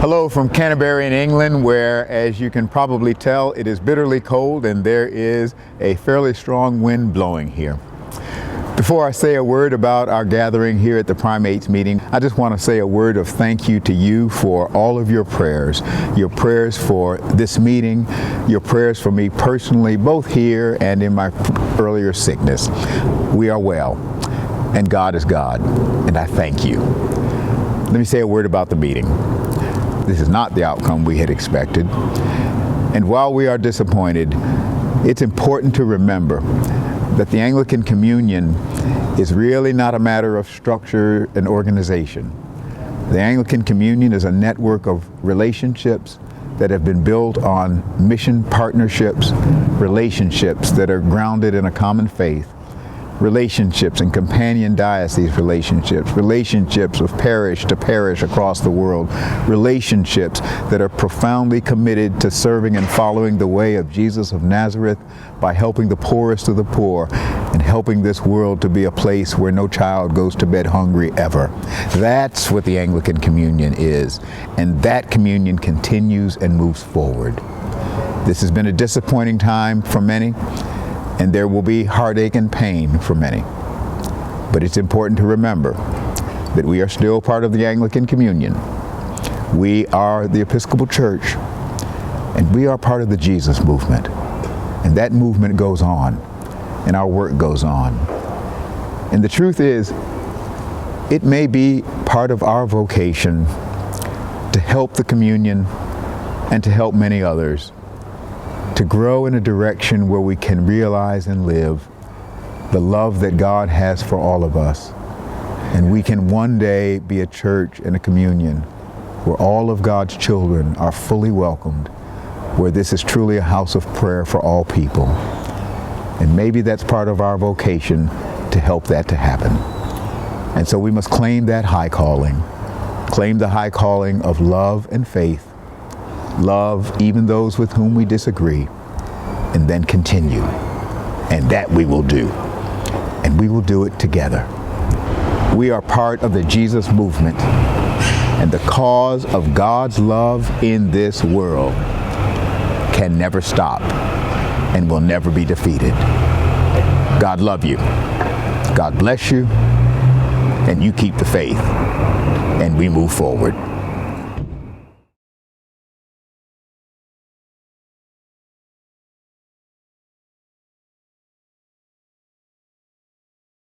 Hello from Canterbury in England, where, as you can probably tell, it is bitterly cold and there is a fairly strong wind blowing here. Before I say a word about our gathering here at the Primates meeting, I just want to say a word of thank you to you for all of your prayers for this meeting, your prayers for me personally, both here and in my earlier sickness. We are well, and God is God, and I thank you. Let me say a word about the meeting. This is not the outcome we had expected. And while we are disappointed, it's important to remember that the Anglican Communion is really not a matter of structure and organization. The Anglican Communion is a network of relationships that have been built on mission partnerships, relationships that are grounded in a common faith, relationships and companion diocese relationships of parish to parish across the world, relationships that are profoundly committed to serving and following the way of Jesus of Nazareth by helping the poorest of the poor and helping this world to be a place where no child goes to bed hungry ever. That's what the Anglican Communion is, and that communion continues and moves forward. This has been a disappointing time for many, and there will be heartache and pain for many. But it's important to remember that we are still part of the Anglican Communion. We are the Episcopal Church, and we are part of the Jesus movement. And that movement goes on, and our work goes on. And the truth is, it may be part of our vocation to help the communion and to help many others to grow in a direction where we can realize and live the love that God has for all of us. And we can one day be a church and a communion where all of God's children are fully welcomed, where this is truly a house of prayer for all people. And maybe that's part of our vocation to help that to happen. And so we must claim that high calling, claim the high calling of love and faith, love even those with whom we disagree, and then continue. And that we will do. And we will do it together. We are part of the Jesus movement, and the cause of God's love in this world can never stop and will never be defeated. God love you. God bless you. And you keep the faith. And we move forward.